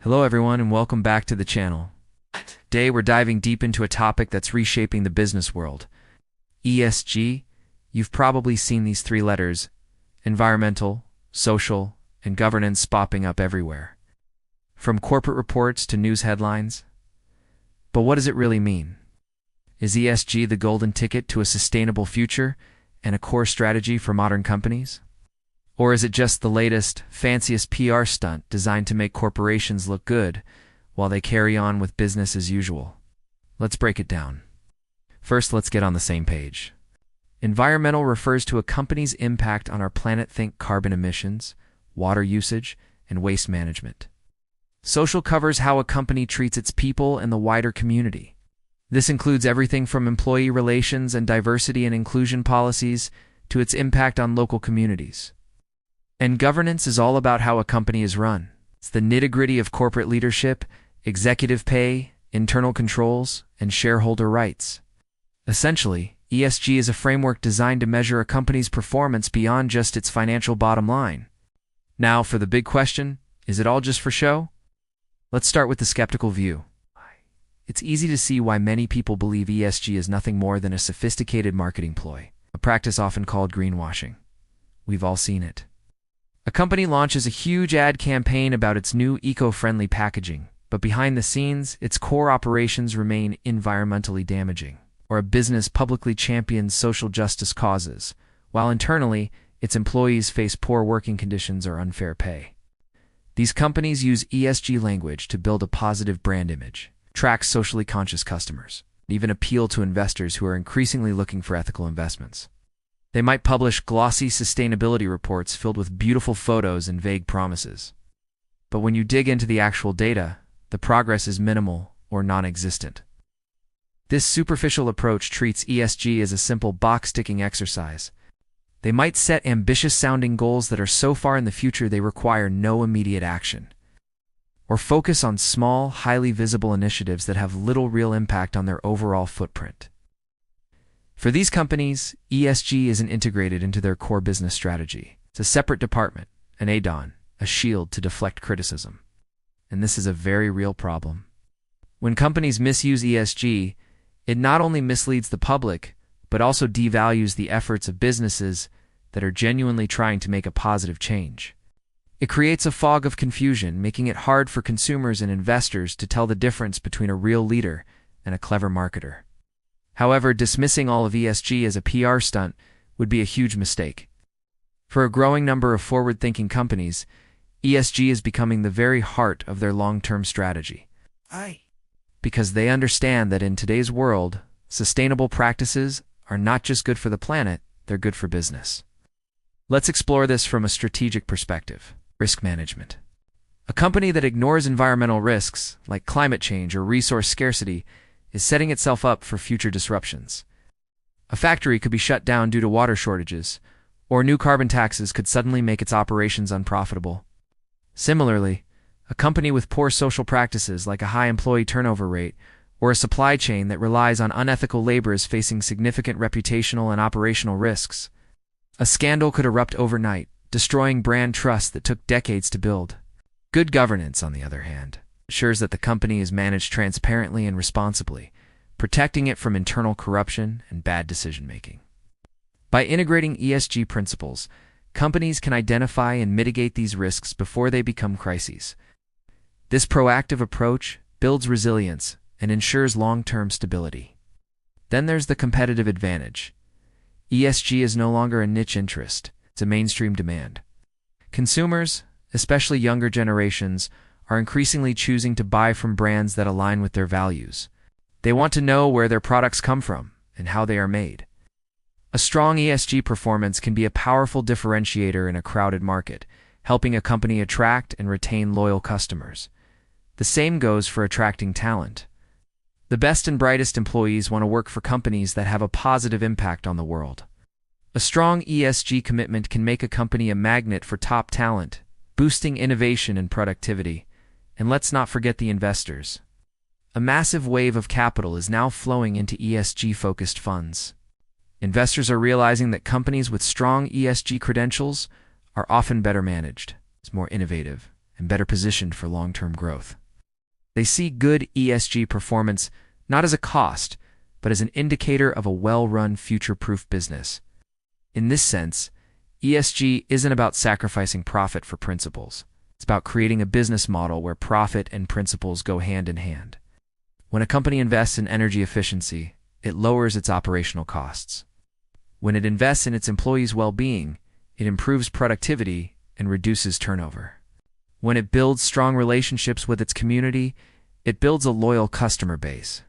Hello everyone and welcome back to the channel. Today we're diving deep into a topic that's reshaping the business world. ESG. You've probably seen these three letters: environmental, social, and governance popping up everywhere. From corporate reports to news headlines. But what does it really mean? Is ESG the golden ticket to a sustainable future and a core strategy for modern companies? Or is it just the latest, fanciest PR stunt designed to make corporations look good while they carry on with business as usual? Let's break it down. First, let's get on the same page. Environmental refers to a company's impact on our planet. Think carbon emissions, water usage, and waste management. Social covers how a company treats its people and the wider community. This includes everything from employee relations and diversity and inclusion policies to its impact on local communities. And governance is all about how a company is run. It's the nitty-gritty of corporate leadership, executive pay, internal controls, and shareholder rights. Essentially, ESG is a framework designed to measure a company's performance beyond just its financial bottom line. Now, for the big question, is it all just for show? Let's start with the skeptical view. It's easy to see why many people believe ESG is nothing more than a sophisticated marketing ploy, a practice often called greenwashing. We've all seen it. A company launches a huge ad campaign about its new eco-friendly packaging, but behind the scenes, its core operations remain environmentally damaging. Or a business publicly champions social justice causes, while internally, its employees face poor working conditions or unfair pay. These companies use ESG language to build a positive brand image, attract socially conscious customers, and even appeal to investors who are increasingly looking for ethical investments. They might publish glossy sustainability reports filled with beautiful photos and vague promises. But when you dig into the actual data, the progress is minimal or non-existent. This superficial approach treats ESG as a simple box-ticking exercise. They might set ambitious-sounding goals that are so far in the future they require no immediate action. Or focus on small, highly visible initiatives that have little real impact on their overall footprint. For these companies, ESG isn't integrated into their core business strategy. It's a separate department, an add-on, a shield to deflect criticism. And this is a very real problem. When companies misuse ESG, it not only misleads the public, but also devalues the efforts of businesses that are genuinely trying to make a positive change. It creates a fog of confusion, making it hard for consumers and investors to tell the difference between a real leader and a clever marketer. However, dismissing all of ESG as a PR stunt would be a huge mistake. For a growing number of forward-thinking companies, ESG is becoming the very heart of their long-term strategy. Because they understand that in today's world, sustainable practices are not just good for the planet, they're good for business. Let's explore this from a strategic perspective. Risk management. A company that ignores environmental risks, like climate change or resource scarcity, is setting itself up for future disruptions. A factory could be shut down due to water shortages, or new carbon taxes could suddenly make its operations unprofitable. Similarly, a company with poor social practices like a high employee turnover rate or a supply chain that relies on unethical labor is facing significant reputational and operational risks. A scandal could erupt overnight, destroying brand trust that took decades to build. Good governance, on the other hand, ensures that the company is managed transparently and responsibly, protecting it from internal corruption and bad decision-making. By integrating ESG principles, companies can identify and mitigate these risks before they become crises. This proactive approach builds resilience and ensures long-term stability. Then there's the competitive advantage. ESG is no longer a niche interest, it's a mainstream demand. Consumers, especially younger generations, are increasingly choosing to buy from brands that align with their values. They want to know where their products come from and how they are made. A strong ESG performance can be a powerful differentiator in a crowded market, helping a company attract and retain loyal customers. The same goes for attracting talent. The best and brightest employees want to work for companies that have a positive impact on the world. A strong ESG commitment can make a company a magnet for top talent, boosting innovation and productivity. And let's not forget the investors. A massive wave of capital is now flowing into ESG-focused funds. Investors are realizing that companies with strong ESG credentials are often better managed, more innovative, and better positioned for long-term growth. They see good ESG performance not as a cost, but as an indicator of a well-run, future-proof business. In this sense, ESG isn't about sacrificing profit for principles. It's about creating a business model where profit and principles go hand in hand. When a company invests in energy efficiency, it lowers its operational costs. When it invests in its employees' well-being, it improves productivity and reduces turnover. When it builds strong relationships with its community, it builds a loyal customer base.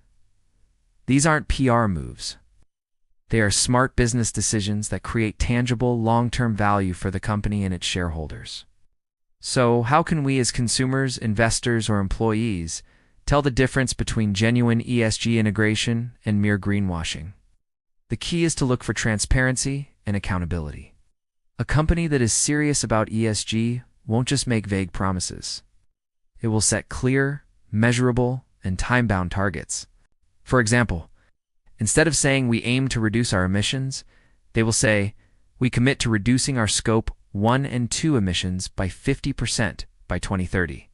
These aren't PR moves. They are smart business decisions that create tangible, long-term value for the company and its shareholders. So, how can we as consumers, investors, or employees tell the difference between genuine ESG integration and mere greenwashing? The key is to look for transparency and accountability. A company that is serious about ESG won't just make vague promises. It will set clear, measurable, and time-bound targets. For example, instead of saying we aim to reduce our emissions, they will say, we commit to reducing our Scope 1 and 2 emissions by 50% by 2030.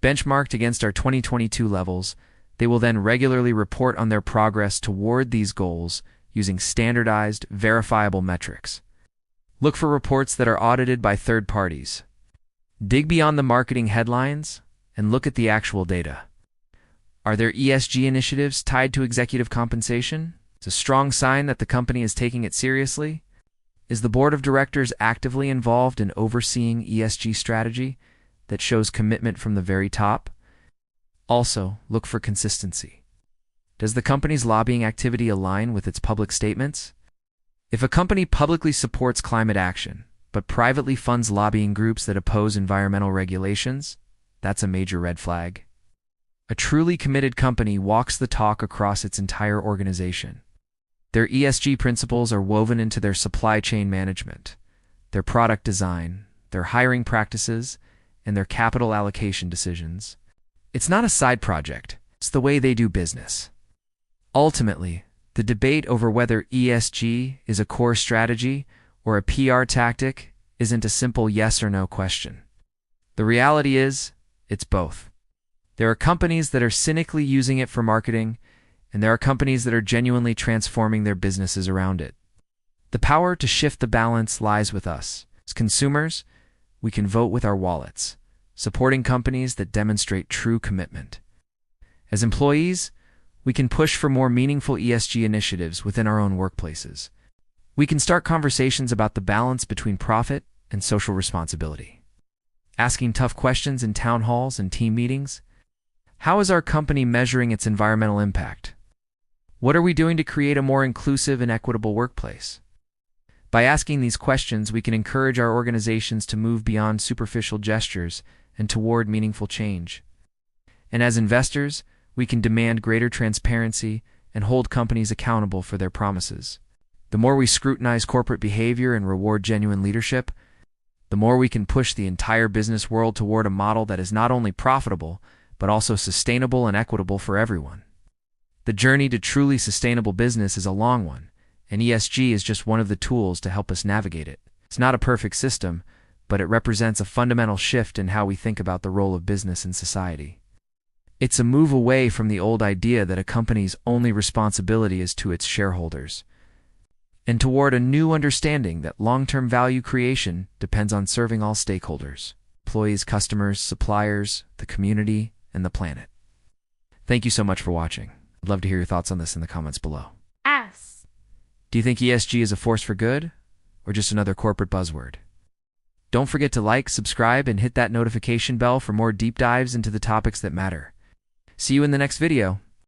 Benchmarked against our 2022 levels, they will then regularly report on their progress toward these goals using standardized, verifiable metrics. Look for reports that are audited by third parties. Dig beyond the marketing headlines and look at the actual data. Are there ESG initiatives tied to executive compensation? It's a strong sign that the company is taking it seriously. Is the board of directors actively involved in overseeing ESG strategy that shows commitment from the very top? Also, look for consistency. Does the company's lobbying activity align with its public statements? If a company publicly supports climate action, but privately funds lobbying groups that oppose environmental regulations, that's a major red flag. A truly committed company walks the talk across its entire organization. Their ESG principles are woven into their supply chain management, their product design, their hiring practices, and their capital allocation decisions. It's not a side project, it's the way they do business. Ultimately, the debate over whether ESG is a core strategy or a PR tactic isn't a simple yes or no question. The reality is, it's both. There are companies that are cynically using it for marketing, and there are companies that are genuinely transforming their businesses around it. The power to shift the balance lies with us. As consumers, we can vote with our wallets, supporting companies that demonstrate true commitment. As employees, we can push for more meaningful ESG initiatives within our own workplaces. We can start conversations about the balance between profit and social responsibility. Asking tough questions in town halls and team meetings. How is our company measuring its environmental impact? What are we doing to create a more inclusive and equitable workplace? By asking these questions, we can encourage our organizations to move beyond superficial gestures and toward meaningful change. And as investors, we can demand greater transparency and hold companies accountable for their promises. The more we scrutinize corporate behavior and reward genuine leadership, the more we can push the entire business world toward a model that is not only profitable, but also sustainable and equitable for everyone. The journey to truly sustainable business is a long one, and ESG is just one of the tools to help us navigate it. It's not a perfect system, but it represents a fundamental shift in how we think about the role of business in society. It's a move away from the old idea that a company's only responsibility is to its shareholders, and toward a new understanding that long-term value creation depends on serving all stakeholders: employees, customers, suppliers, the community, and the planet. Thank you so much for watching. I'd love to hear your thoughts on this in the comments below. Do you think ESG is a force for good, or just another corporate buzzword? Don't forget to like, subscribe, and hit that notification bell for more deep dives into the topics that matter. See you in the next video.